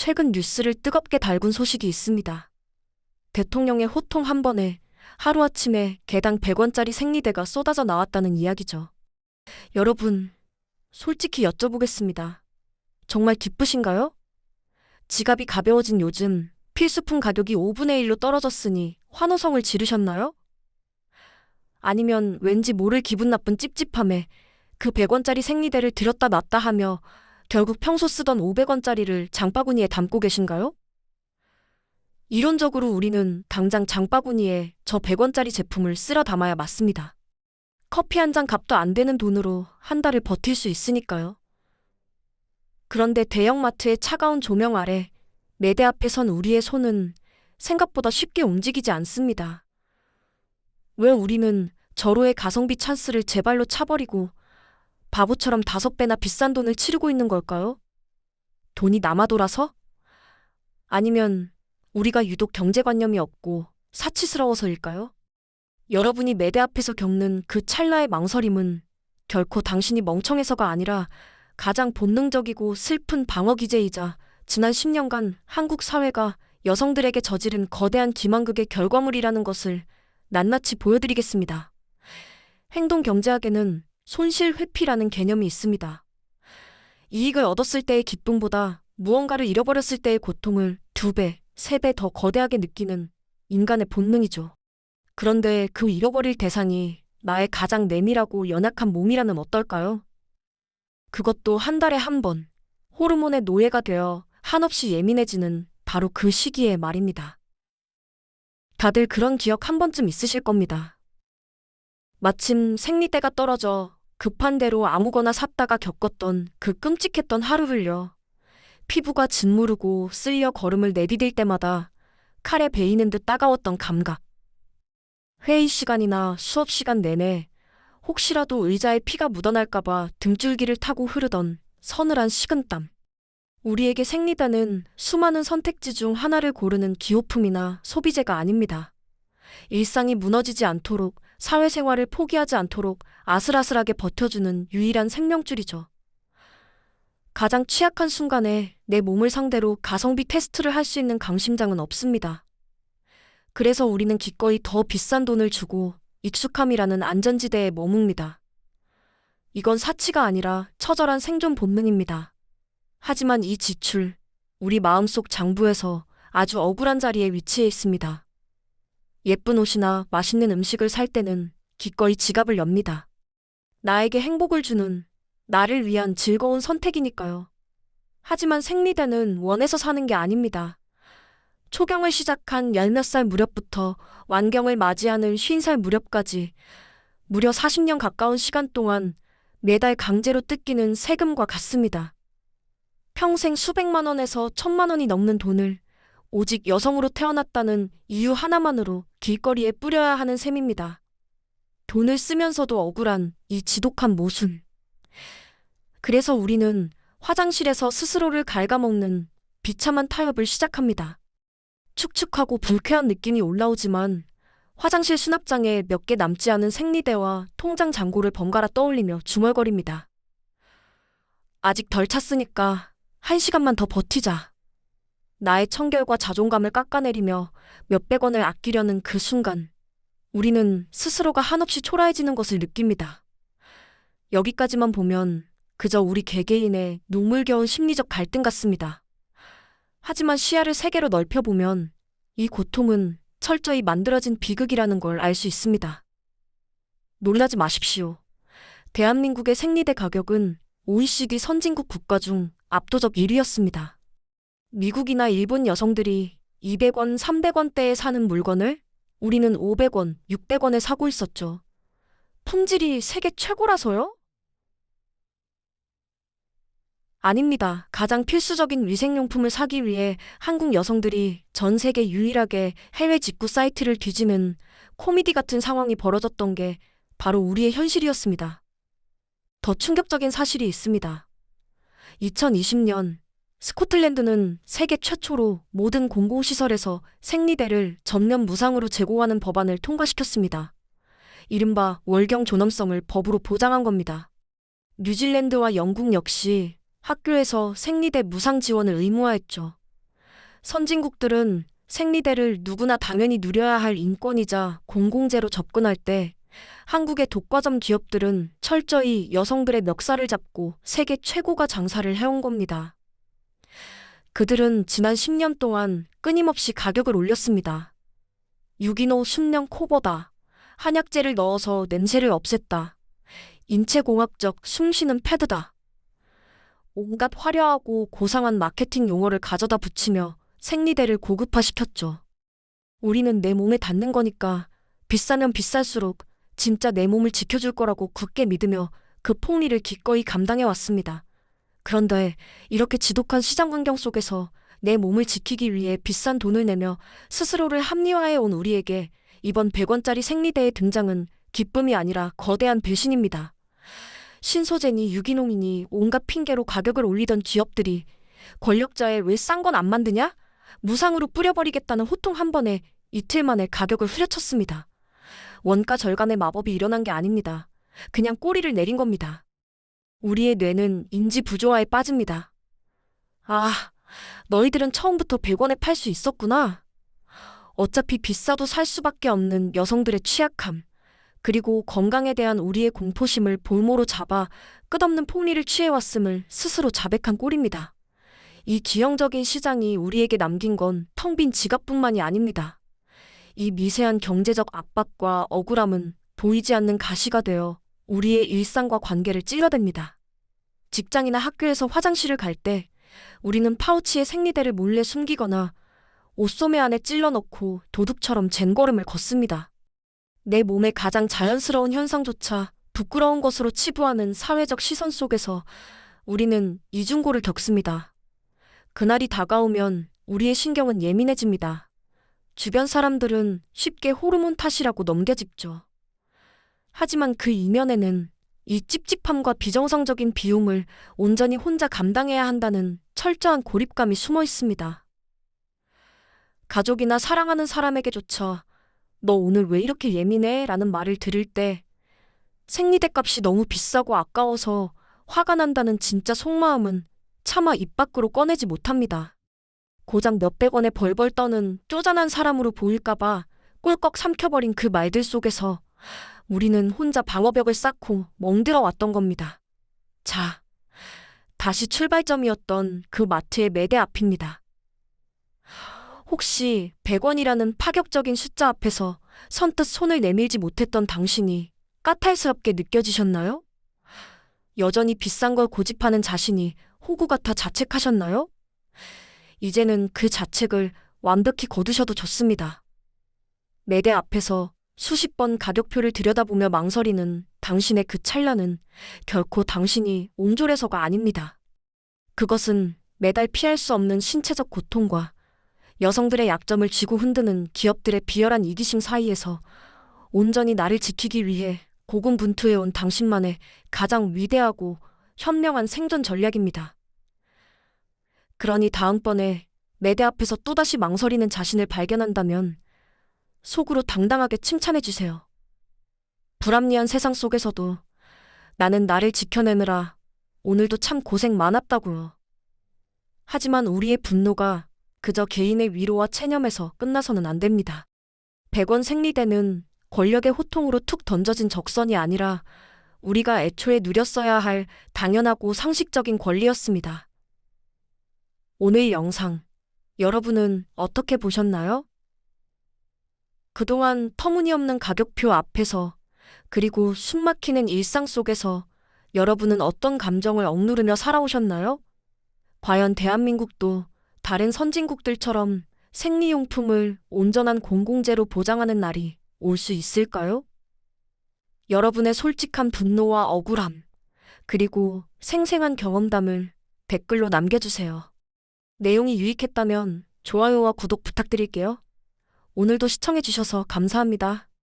최근 뉴스를 뜨겁게 달군 소식이 있습니다. 대통령의 호통 한 번에 하루아침에 개당 100원짜리 생리대가 쏟아져 나왔다는 이야기죠. 여러분, 솔직히 여쭤보겠습니다. 정말 기쁘신가요? 지갑이 가벼워진 요즘 필수품 가격이 5분의 1로 떨어졌으니 환호성을 지르셨나요? 아니면 왠지 모를 기분 나쁜 찝찝함에 그 100원짜리 생리대를 들였다 놨다 하며 결국 평소 쓰던 500원짜리를 장바구니에 담고 계신가요? 이론적으로 우리는 당장 장바구니에 저 100원짜리 제품을 쓸어 담아야 맞습니다. 커피 한 잔 값도 안 되는 돈으로 한 달을 버틸 수 있으니까요. 그런데 대형마트의 차가운 조명 아래 매대 앞에 선 우리의 손은 생각보다 쉽게 움직이지 않습니다. 왜 우리는 절호의 가성비 찬스를 제 발로 차버리고 바보처럼 5배나 비싼 돈을 치르고 있는 걸까요? 돈이 남아 돌아서? 아니면 우리가 유독 경제관념이 없고 사치스러워서일까요? 여러분이 매대 앞에서 겪는 그 찰나의 망설임은 결코 당신이 멍청해서가 아니라 가장 본능적이고 슬픈 방어 기제이자 지난 10년간 한국 사회가 여성들에게 저지른 거대한 기만극의 결과물이라는 것을 낱낱이 보여드리겠습니다. 행동경제학에는 손실회피라는 개념이 있습니다. 이익을 얻었을 때의 기쁨보다 무언가를 잃어버렸을 때의 고통을 2배, 3배 더 거대하게 느끼는 인간의 본능이죠. 그런데 그 잃어버릴 대상이 나의 가장 내밀하고 연약한 몸이라면 어떨까요? 그것도 한 달에 한 번, 호르몬의 노예가 되어 한없이 예민해지는 바로 그 시기에 말입니다. 다들 그런 기억 한 번쯤 있으실 겁니다. 마침 생리대가 떨어져 급한 대로 아무거나 샀다가 겪었던 그 끔찍했던 하루를요. 피부가 짓무르고 쓸려 걸음을 내디딜 때마다 칼에 베이는 듯 따가웠던 감각. 회의 시간이나 수업 시간 내내 혹시라도 의자에 피가 묻어날까봐 등줄기를 타고 흐르던 서늘한 식은땀. 우리에게 생리대는 수많은 선택지 중 하나를 고르는 기호품이나 소비재가 아닙니다. 일상이 무너지지 않도록, 사회생활을 포기하지 않도록 아슬아슬하게 버텨주는 유일한 생명줄이죠. 가장 취약한 순간에 내 몸을 상대로 가성비 테스트를 할 수 있는 강심장은 없습니다. 그래서 우리는 기꺼이 더 비싼 돈을 주고 익숙함이라는 안전지대에 머뭅니다. 이건 사치가 아니라 처절한 생존 본능입니다. 하지만 이 지출, 우리 마음속 장부에서 아주 억울한 자리에 위치해 있습니다. 예쁜 옷이나 맛있는 음식을 살 때는 기꺼이 지갑을 엽니다. 나에게 행복을 주는, 나를 위한 즐거운 선택이니까요. 하지만 생리대는 원해서 사는 게 아닙니다. 초경을 시작한 10살 무렵부터 완경을 맞이하는 50살 무렵까지 무려 40년 가까운 시간 동안 매달 강제로 뜯기는 세금과 같습니다. 평생 수백만 원에서 1,000만 원이 넘는 돈을 오직 여성으로 태어났다는 이유 하나만으로 길거리에 뿌려야 하는 셈입니다. 돈을 쓰면서도 억울한 이 지독한 모순. 그래서 우리는 화장실에서 스스로를 갉아먹는 비참한 타협을 시작합니다. 축축하고 불쾌한 느낌이 올라오지만 화장실 수납장에 몇 개 남지 않은 생리대와 통장 잔고를 번갈아 떠올리며 중얼거립니다. 아직 덜 찼으니까 1시간만 더 버티자. 나의 청결과 자존감을 깎아내리며 몇백 원을 아끼려는 그 순간, 우리는 스스로가 한없이 초라해지는 것을 느낍니다. 여기까지만 보면 그저 우리 개개인의 눈물겨운 심리적 갈등 같습니다. 하지만 시야를 세계로 넓혀보면 이 고통은 철저히 만들어진 비극이라는 걸 알 수 있습니다. 놀라지 마십시오. 대한민국의 생리대 가격은 OECD 선진국 국가 중 압도적 1위였습니다. 미국이나 일본 여성들이 200원, 300원대에 사는 물건을 우리는 500원, 600원에 사고 있었죠. 품질이 세계 최고라서요? 아닙니다. 가장 필수적인 위생용품을 사기 위해 한국 여성들이 전 세계 유일하게 해외 직구 사이트를 뒤지는 코미디 같은 상황이 벌어졌던 게 바로 우리의 현실이었습니다. 더 충격적인 사실이 있습니다. 2020년 스코틀랜드는 세계 최초로 모든 공공시설에서 생리대를 전면 무상으로 제공하는 법안을 통과시켰습니다. 이른바 월경 존엄성을 법으로 보장한 겁니다. 뉴질랜드와 영국 역시 학교에서 생리대 무상 지원을 의무화했죠. 선진국들은 생리대를 누구나 당연히 누려야 할 인권이자 공공재로 접근할 때 한국의 독과점 기업들은 철저히 여성들의 멱살을 잡고 세계 최고가 장사를 해온 겁니다. 그들은 지난 10년 동안 끊임없이 가격을 올렸습니다. 유기농 순령 코보다, 한약재를 넣어서 냄새를 없앴다. 인체공학적 숨쉬는 패드다. 온갖 화려하고 고상한 마케팅 용어를 가져다 붙이며 생리대를 고급화시켰죠. 우리는 내 몸에 닿는 거니까 비싸면 비쌀수록 진짜 내 몸을 지켜줄 거라고 굳게 믿으며 그 폭리를 기꺼이 감당해 왔습니다. 그런데 이렇게 지독한 시장 환경 속에서 내 몸을 지키기 위해 비싼 돈을 내며 스스로를 합리화해 온 우리에게 이번 100원짜리 생리대의 등장은 기쁨이 아니라 거대한 배신입니다. 신소재니 유기농이니 온갖 핑계로 가격을 올리던 기업들이 권력자의 왜 싼 건 안 만드냐? 무상으로 뿌려버리겠다는 호통 한 번에 이틀 만에 가격을 후려쳤습니다. 원가 절감의 마법이 일어난 게 아닙니다. 그냥 꼬리를 내린 겁니다. 우리의 뇌는 인지 부조화에 빠집니다. 아, 너희들은 처음부터 100원에 팔 수 있었구나. 어차피 비싸도 살 수밖에 없는 여성들의 취약함, 그리고 건강에 대한 우리의 공포심을 볼모로 잡아 끝없는 폭리를 취해왔음을 스스로 자백한 꼴입니다. 이 기형적인 시장이 우리에게 남긴 건 텅 빈 지갑뿐만이 아닙니다. 이 미세한 경제적 압박과 억울함은 보이지 않는 가시가 되어 우리의 일상과 관계를 찔러댑니다. 직장이나 학교에서 화장실을 갈 때 우리는 파우치에 생리대를 몰래 숨기거나 옷소매 안에 찔러 넣고 도둑처럼 젠걸음을 걷습니다. 내 몸의 가장 자연스러운 현상조차 부끄러운 것으로 치부하는 사회적 시선 속에서 우리는 이중고를 겪습니다. 그날이 다가오면 우리의 신경은 예민해집니다. 주변 사람들은 쉽게 호르몬 탓이라고 넘겨짚죠. 하지만 그 이면에는 이 찝찝함과 비정상적인 비움을 온전히 혼자 감당해야 한다는 철저한 고립감이 숨어 있습니다. 가족이나 사랑하는 사람에게조차 너 오늘 왜 이렇게 예민해? 라는 말을 들을 때 생리대 값이 너무 비싸고 아까워서 화가 난다는 진짜 속마음은 차마 입 밖으로 꺼내지 못합니다. 고작 몇백 원에 벌벌 떠는 쪼잔한 사람으로 보일까봐 꿀꺽 삼켜버린 그 말들 속에서 우리는 혼자 방어벽을 쌓고 멍들어 왔던 겁니다. 자, 다시 출발점이었던 그 마트의 매대 앞입니다. 혹시 100원이라는 파격적인 숫자 앞에서 선뜻 손을 내밀지 못했던 당신이 까탈스럽게 느껴지셨나요? 여전히 비싼 걸 고집하는 자신이 호구 같아 자책하셨나요? 이제는 그 자책을 완벽히 거두셔도 좋습니다. 매대 앞에서 수십 번 가격표를 들여다보며 망설이는 당신의 그 찰나는 결코 당신이 옹졸해서가 아닙니다. 그것은 매달 피할 수 없는 신체적 고통과 여성들의 약점을 쥐고 흔드는 기업들의 비열한 이기심 사이에서 온전히 나를 지키기 위해 고군분투해온 당신만의 가장 위대하고 현명한 생존 전략입니다. 그러니 다음번에 매대 앞에서 또다시 망설이는 자신을 발견한다면 속으로 당당하게 칭찬해주세요. 불합리한 세상 속에서도 나는 나를 지켜내느라 오늘도 참 고생 많았다고요. 하지만 우리의 분노가 그저 개인의 위로와 체념에서 끝나서는 안 됩니다. 100원 생리대는 권력의 호통으로 툭 던져진 적선이 아니라 우리가 애초에 누렸어야 할 당연하고 상식적인 권리였습니다. 오늘 영상, 여러분은 어떻게 보셨나요? 그동안 터무니없는 가격표 앞에서 그리고 숨막히는 일상 속에서 여러분은 어떤 감정을 억누르며 살아오셨나요? 과연 대한민국도 다른 선진국들처럼 생리용품을 온전한 공공재로 보장하는 날이 올 수 있을까요? 여러분의 솔직한 분노와 억울함, 그리고 생생한 경험담을 댓글로 남겨주세요. 내용이 유익했다면 좋아요와 구독 부탁드릴게요. 오늘도 시청해주셔서 감사합니다.